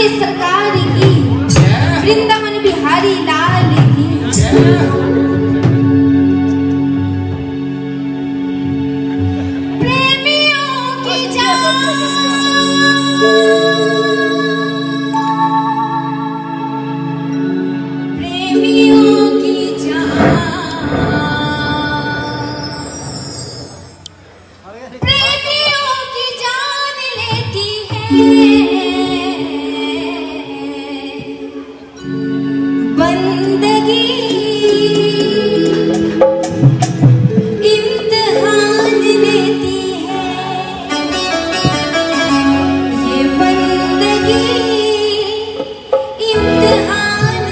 बोले सरकार की, वृंदावन बिहारी लाल की। प्रेमियों की जान, प्रेमियों की जान, प्रेमियों की जान लेती है बंदगी, इम्तिहान लेती है ये बंदगी, इम्तिहान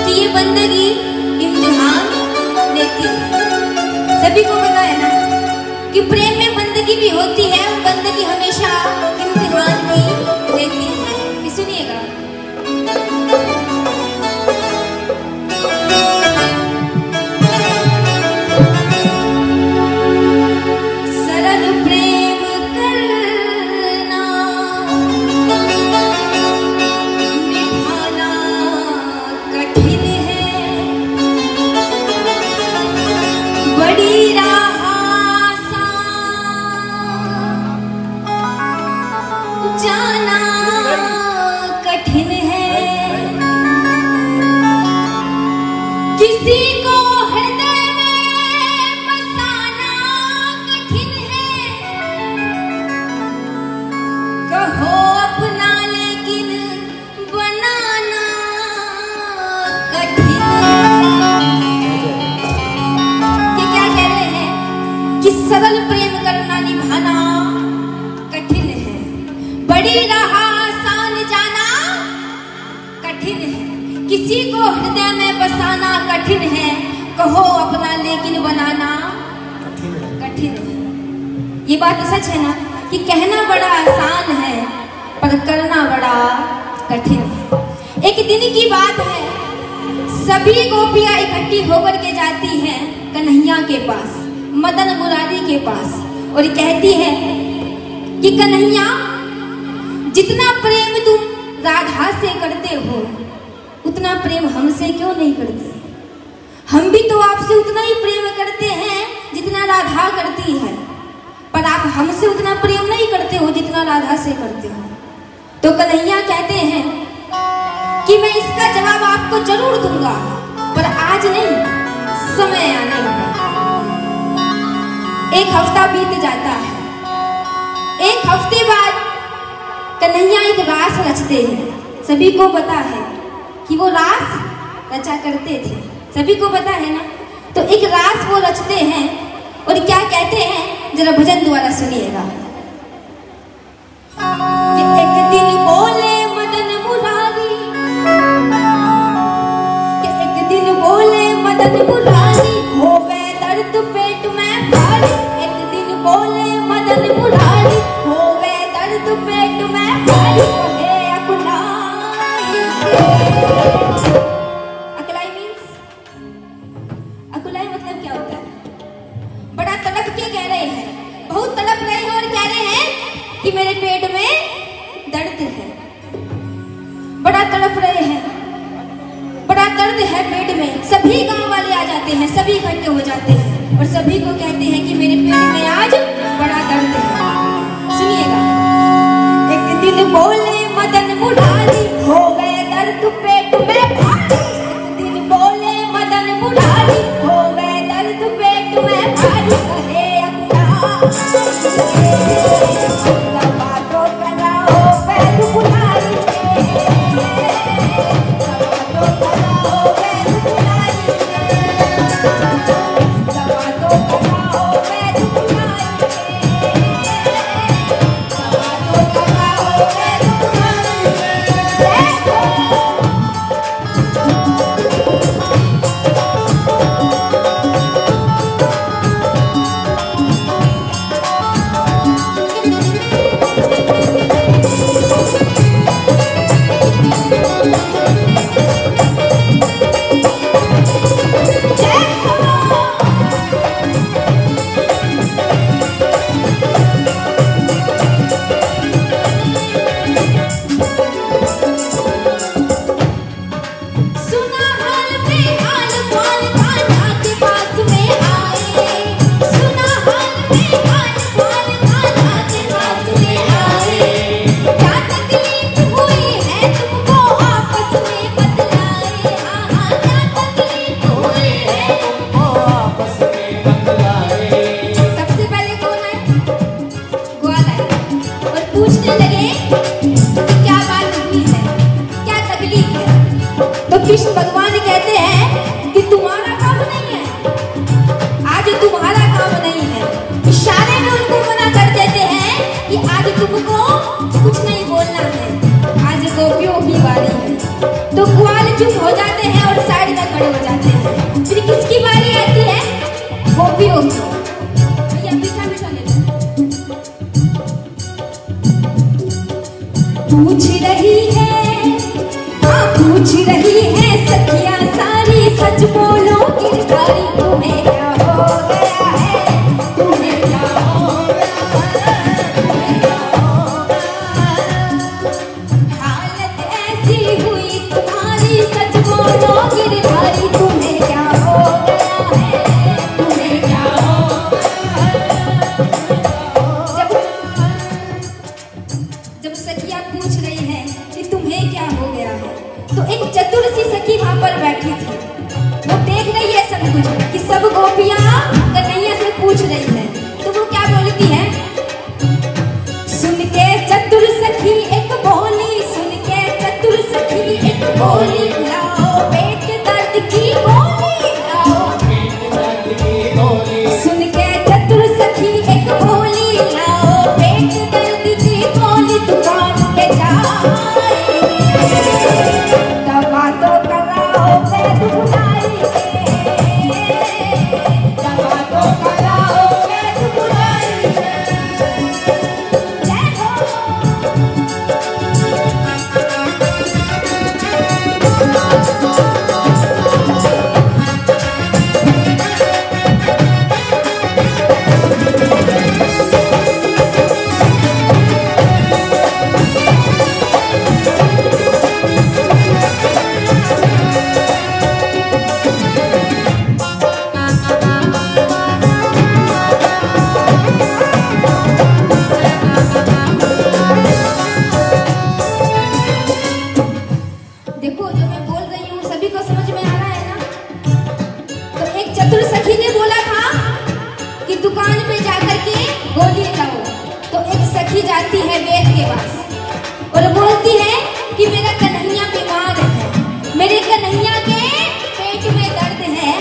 कि ये बंदगी इम्तिहान लेती है। सभी को पता है ना कि प्रेम में बंदगी भी होती है और बंदगी हमेशा इम्तिहान भी लेती है। सुनिएगा, सरल प्रेम करना निभाना कठिन है, बड़ी राह जाना कठिन है, किसी को हृदय में बसाना कठिन है, कहो अपना लेकिन बनाना कठिन है। ये क्या कह रहे हैं कि सरल प्रेम करना निभाना कठिन है, बड़ी राह आसान जाना कठिन है, किसी को हृदय में बसाना कठिन है, कहो अपना लेकिन बनाना कठिन है। ये बात सच है ना कि कहना बड़ा आसान है पर करना बड़ा कठिन है। एक दिन की बात है, सभी गोपियां इकट्ठी होकर के जाती हैं कन्हैया के पास, मदन मुरारी के पास, और कहती है कि कन्हैया जितना प्रेम तुम राधा से करते हो उतना प्रेम हमसे क्यों नहीं करते? हम भी तो आपसे उतना ही प्रेम करते हैं जितना राधा करती है, पर आप हमसे उतना प्रेम नहीं करते हो जितना राधा से करते हो। तो कन्हैया कहते हैं कि मैं इसका जवाब आपको जरूर दूंगा, पर आज नहीं, समय आने वाला। एक हफ्ता बीत जाता है, एक हफ्ते बाद कन्हैया एक रास रचते हैं। सभी को पता है कि वो रास रचा करते थे, सभी को पता है ना। तो एक रास वो रचते हैं और क्या कहते हैं, जरा भजन द्वारा सुनिएगा। एक दिन बोले मदन मुरारी, एक दिन बोले मदन मुरारी, हो गए दर्द पेट में भारी। एक दिन बोले मदन मुरारी, हो गए दर्द पेट में भारी। अकुलाई मीन्स, अकुलाई मतलब क्या होता है? बड़ा तड़प के कह रहे हैं, बहुत तड़प रहे हैं और कह रहे हैं कि मेरे पेट में दर्द है, बड़ा तड़प रहे हैं, बड़ा दर्द है पेट में। सभी गांव वाले आ जाते हैं, सभी इकट्ठे हो जाते हैं और सभी को कहते हैं कि मेरे पेट में आज बड़ा दर्द है। सुनिएगा, एक दिन बोले मदन मुरारी, हो गए दर्द पेट में भारी। एक दिन बोले मदन मुरारी, हो गए दर्द पेट में भारी। कहे बातों कराओ पैर बुलारी, बातों कराओ पैर बुलारी, बातों कराओ पैर बुलारी, बातों कराओ पैर बुलारी। पूछने लगे कि क्या बात हुई है, क्या तकलीफ है। तो कृष्ण भगवान कहते हैं कि तुम्हारा काम नहीं है, आज तुम्हारा काम नहीं है। इशारे में उनको मना कर देते हैं कि आज तुमको कुछ नहीं बोलना है, आज गोपियों की बारी है। तो ग्वाल चुप हो जाते हैं और साइड में खड़े हो जाते हैं। फिर किसकी बारी आती है? गोपियों की। भैया मीठा मीठा ले लो। पूछ रही है, हाँ पूछ रही है सखियां सारी, सच बोलो गिरधारी तुम्हें क्या हो गया है, तुम्हें क्या हो गया है, तुम्हें क्या हो गया है। हालत ऐसी हुई तुम्हारी, सच बोलो गिरधारी तुम्हें क्या हो गया है, तुम्हें क्या हो गया है। जब सखियां पूछ रही है कि तुम्हें क्या हो गया है, तो एक चतुर सी सखी वहां पर बैठी थी। वो देख रही है सब कुछ कि सब गोपियां कन्हैया से पूछ रही है। तो वो क्या बोलती है? सुन के चतुर सखी एक बोली, सुन के चतुर सखी एक बोली, लाओ पेट दर्द की गोली, लाओ पेट दर्द की गोली। सुन के चतुर सखी एक बोली, लाओ पेट दर्द की गोली, दुकान पे जाएंगे, दवा तो कराओ वैद बुलाएंगे, दवा तो कराओ वैद बुलाएंगे। जय हो। देखो जो मैं बोल रही हूँ सभी को समझ में आ रहा है ना? तो एक चतुर सखी ने बोला था कि दुकान पे जाकर के गोली लाओ। तो एक सखी जाती है वैद्य के पास और बोलती है कि मेरा कन्हैया बीमार है, मेरे कन्हैया के पेट में दर्द है,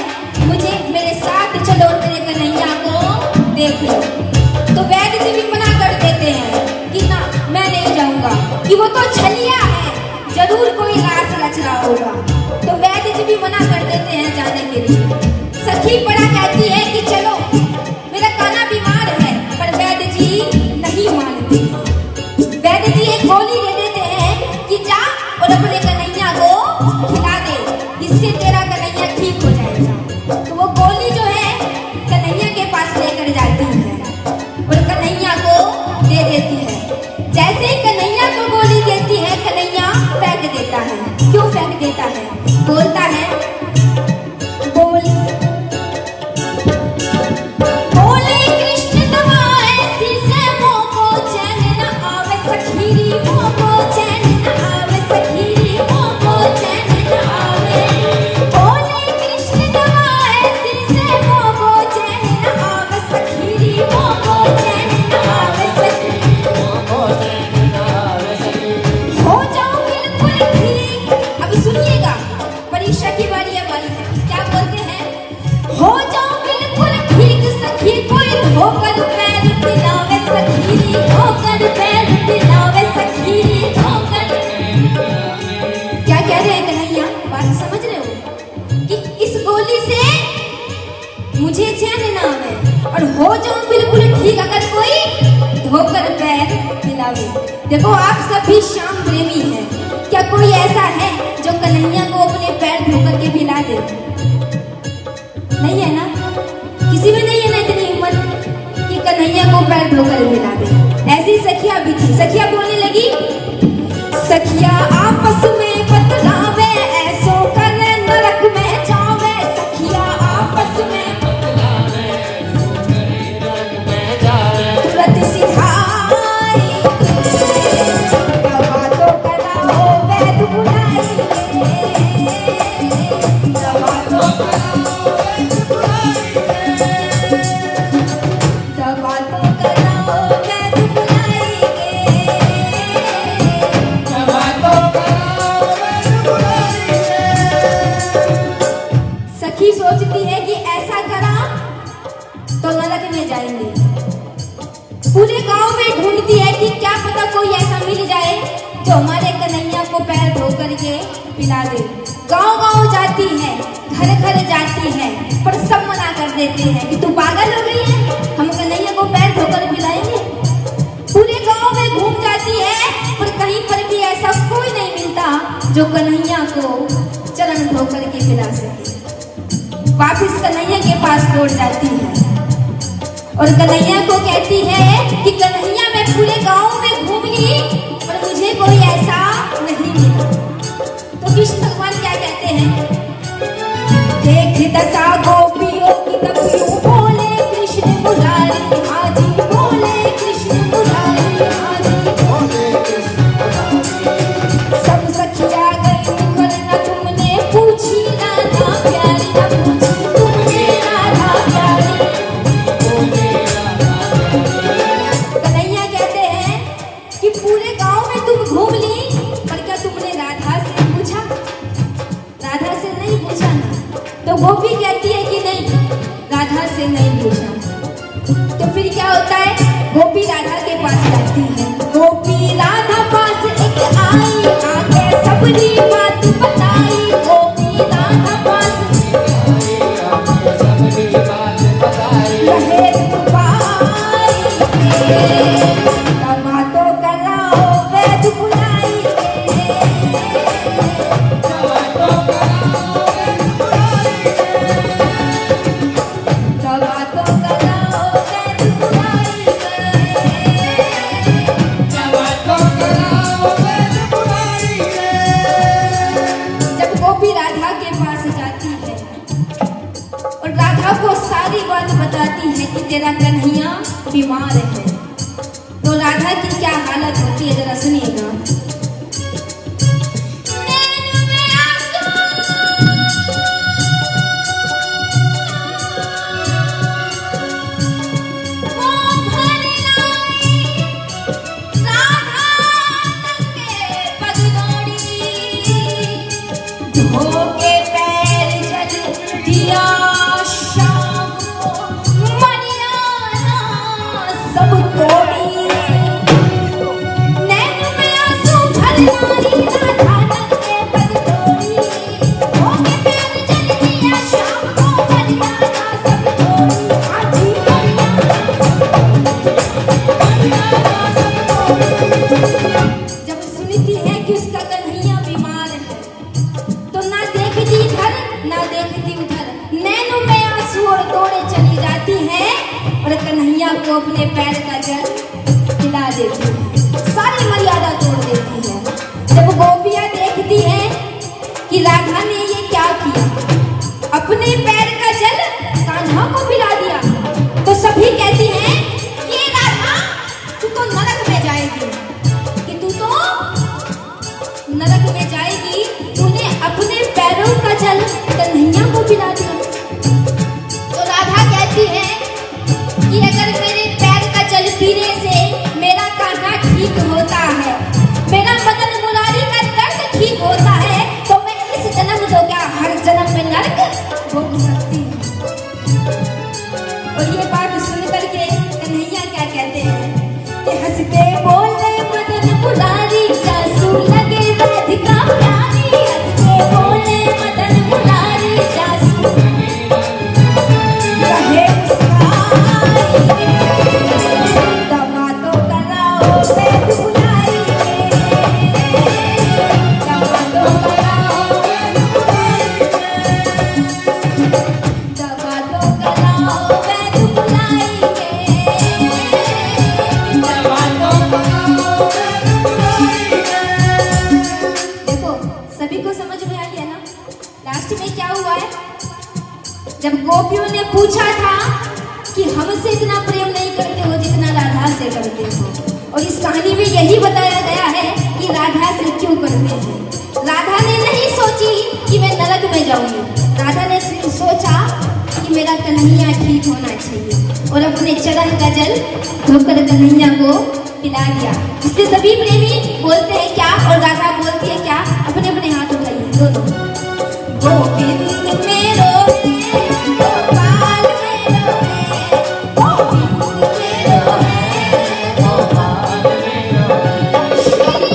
मुझे मेरे साथ चलो तेरे कन्हैया को देख लो। तो वैद्य जी भी मना कर देते हैं कि ना मैं नहीं जाऊंगा, कि वो तो छलिया है, जरूर कोई राज रच रहा होगा। तो वैद्य जी भी मना कर देते हैं जाने के लिए। सखी बड़ा कहती है कि चलो मेरा कान्हा बीमार है, पर वैद्य जी नहीं मानते। वैद्य जी एक गोली दे देते हैं कि जा और अपने कन्हैया को खिला दे, इससे तेरा कन्हैया ठीक हो जाएगा। तो वो गोली जो है कन्हैया के पास लेकर जाती है और कन्हैया को दे देती है। जैसे ही कन्हैया को गोली देती है, कन्हैया फेंक देता है। क्यों फेंक देता है? बोलता है बोले कृष्ण दवा ऐसी से मोको चैन न आवे सखीरी, मोको चैन न आवे सखीरी, मोको चैन न आवे। बोले कृष्ण दवा ऐसी से मोको चैन न आवे सखीरी, मोको चैन न आवे सखीरी, मोको चैन न आवे सखीरी। हो जाओ बिल्कुल ठीक। अब सुनिएगा, परीक्षा की बारी अब आई है। क्या बोलते हैं? हो जाओ बिल्कुल ठीक सखी, कोई धोकर पैर दिलावे सखीरी, धोकर पैर दिलावे सखीरी, धोकर। क्या कह रहे हैं कन्हैया? बात समझ रहे हो कि इस गोली से मुझे चैन ना आवे और हो जाऊं बिल्कुल ठीक अगर कोई धोकर पैर दिलावे। देखो आप सभी श्याम प्रेमी हैं, क्या कोई ऐसा है जो कन्हैया को अपने पैर धोकर के पिला दे? नहीं है ना? किसी में नहीं है ना इतनी हिम्मत कि कन्हैया को पैर धोकर पिला दे। ऐसी सखिया भी थी। सखिया बोलने लगी, सखिया आपस में बतलावे, ऐसो करे नरक में जावे। सखिया आपस में बतलावे, ऐसो करे नरक में जावे। तुरंत सिधाई दवा तो कराओ वैद बुलाएंगे, दवा तो कराओ वैद बुलाएंगे, दवा तो कराओ वैद बुलाएंगे। हमारे कन्हैया को पैर धो करके पिला दे। गांव गांव जाती है, घर घर जाती है, पर सब मना कर देते हैं कि तू पागल हो गई है, हम कन्हैया को पैर धोकर पिलाएंगे। पूरे गांव में घूम जाती है, पर कहीं पर भी ऐसा कोई नहीं मिलता जो कन्हैया को चरण धो करके पिला सके। वापिस कन्हैया के पास लौट जाती है और कन्हैया को कहती है कि कन्हैया मैं पूरे गांव में घूम ली पर मुझे कोई ऐसा नहीं मिला। तो कृष्ण भगवान क्या कहते हैं, देख दशा गोपियों की तपियों बोले कृष्ण मुरारी हाजी, बोले कृष्ण मुरारी हाजी, बोले कृष्ण मुरारी। सब सखिया गई निकल न तुमने पूछी राधा प्यारी, न पूछी तुमने राधा प्यारी। कन्हैया कहते हैं कि पूरे गांव में तुम घूम ली पर क्या तुमने राधा से पूछा? राधा से नहीं पूछा ना। तो गोपी कहती है कि नहीं, राधा से नहीं पूछा। तो फिर क्या होता है, गोपी राधा के पास जाती है। गोपी राधा पास एक आई, आगे सबरी बात बताई। गोपी राधा पास रहे कमा तो कराओ वैद बुलाई, बताती है कि तेरा कन्हैया बीमार है। तो राधा की क्या हालत होती है जरा सुनिएगा। को अपने पैर का जल खिला देती है, सारी मर्यादा तोड़ देती है। जब गोपियां देखती हैं कि राधा ने ये क्या किया, अपने पैर का जल कान्हा को पिला दिया, तो सभी कहती हैं ये राधा तू तो नरक में जाएगी, कि तू तो नरक में जाएगी, तूने अपने पैरों का जल कन्हैया को पिला दिया। तो राधा कहती है कि अगर मेरे पैर का जल पीने से मेरा कान्हा ठीक होता है, मेरा मदन मुरारी का दर्द ठीक होता है, तो मैं इस जन्म तो क्या हर जन्म में नरक भोग सकती हूँ। और ये बात सुन करके कन्हैया क्या कहते हैं कि हंसते बोले मदन मुरारी जासू लगे राधिका प्यारी, हंसते बोले मदन मुरारी जासू रहे दवा तो कराओ वैद बुलाई, दवा तो कराओ वैद बुलाई, दवा तो कराओ वैद बुलाई, दवा तो कराओ वैद बुलाई। देखो सभी को समझ में आ गया ना लास्ट में क्या हुआ है। जब गोपियों ने पूछा था कि हमसे इतना प्रेम नहीं करते हो जितना राधा से करते हो, और इस कहानी में यही बताया गया है कि राधा से क्यों करते हैं। राधा ने नहीं सोची कि मैं नरक में जाऊंगी, राधा ने सोचा कि मेरा कन्हैया ठीक होना चाहिए, और अपने चरण का जल धोकर कन्हैया को पिला दिया। इसलिए सभी प्रेमी बोलते हैं क्या और राधा बोलती है क्या, अपने अपने हाथ उठाइए दोनों। गोविंद मेरो गोपाल मेरो है, गोविंद मेरो है गोपाल मेरो है, श्री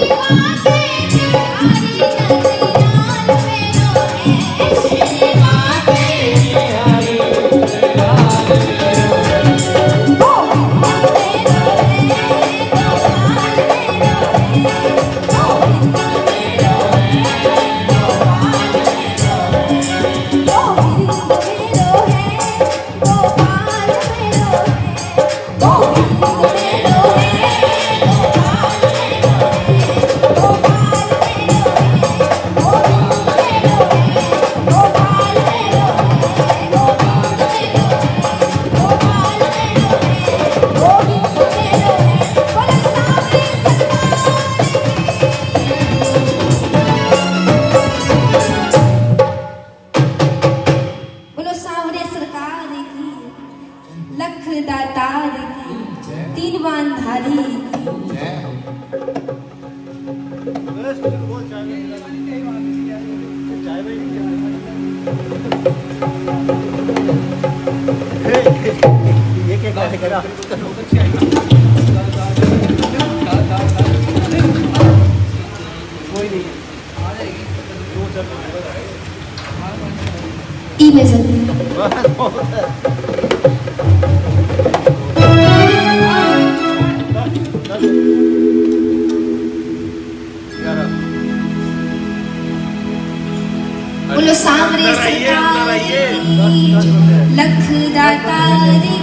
ई मेजर बोलो सामने लख दातारी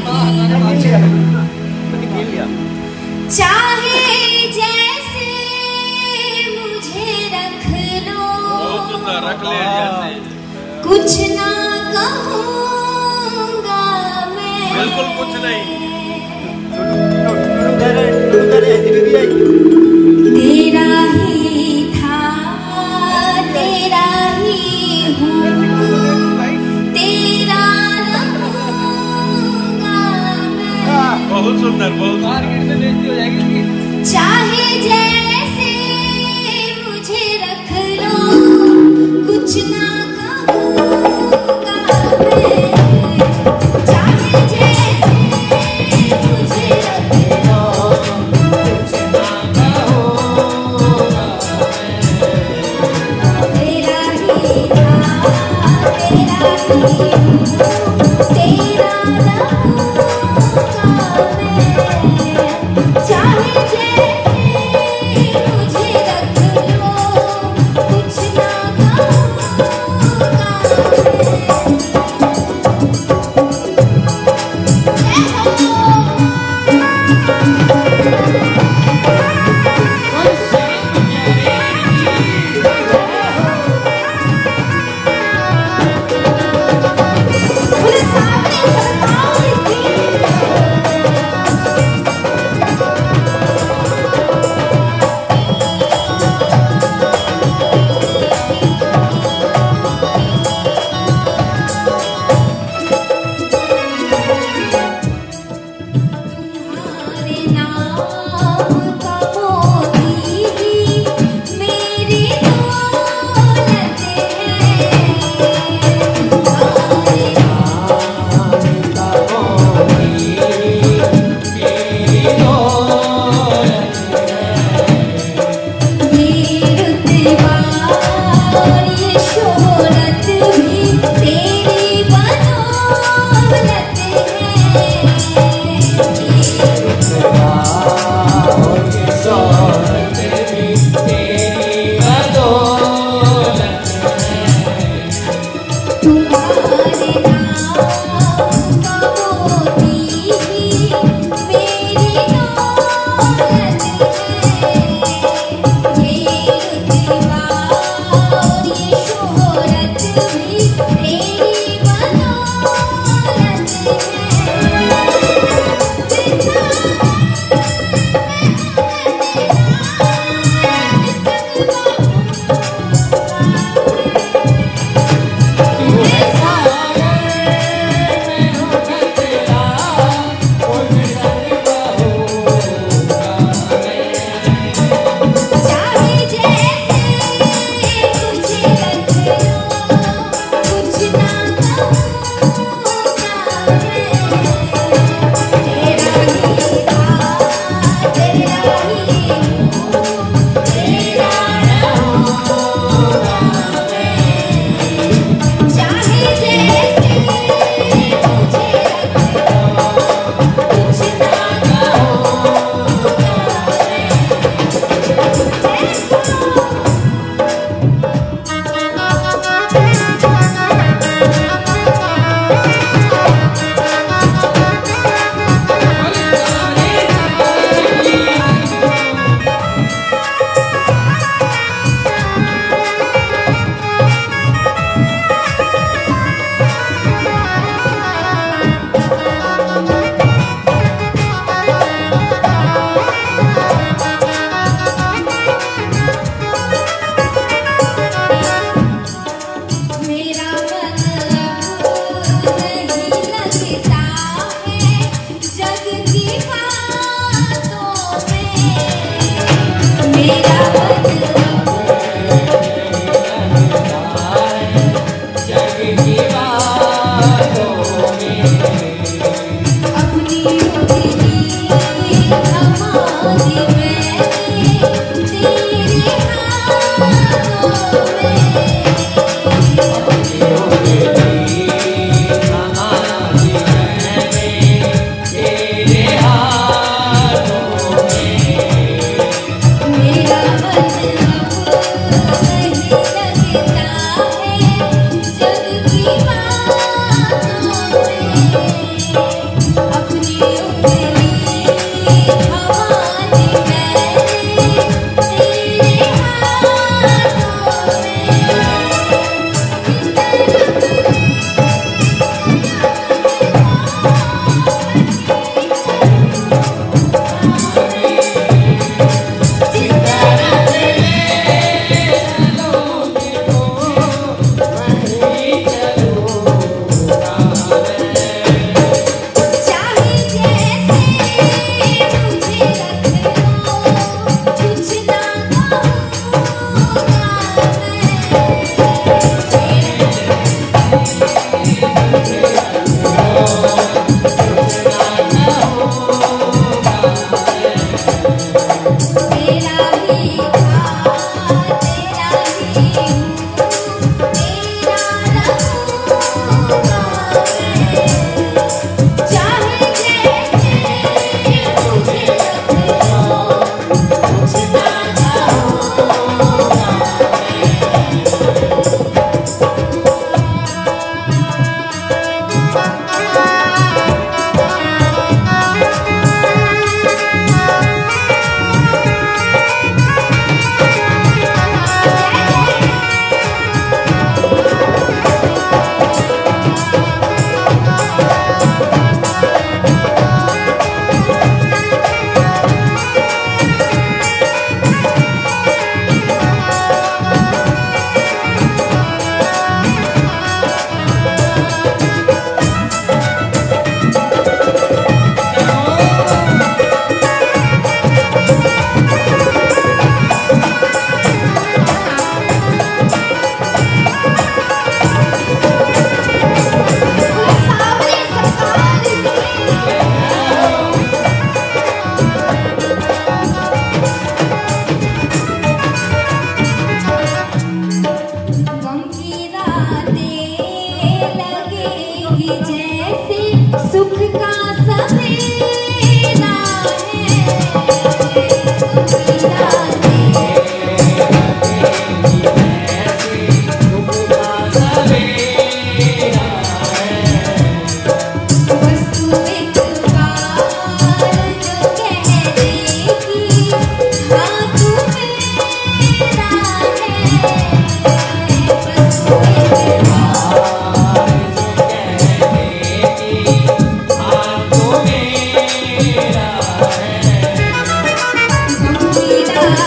चाहे जैसे मुझे रख लो, रख ले जैसे कुछ ना कहूँगा मैं, बिल्कुल कुछ नहीं। तेरा ही था तेरा ही हूँ, तेरा रहूँगा मैं। बहुत सुंदर, बहुत मार्केट में बेइज्जती हो जाएगी उसकी। चाहे जैसे मुझे रख लो, कुछ ना कहूँगा मैं। चाहे जैसे मुझे रख लो, कुछ ना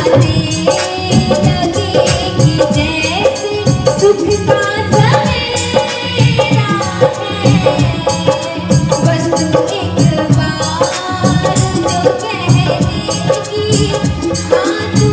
बातें लगेगी जैसे सुख का सवेरा है। बस तू एक बार जो कह देगी हाँ तू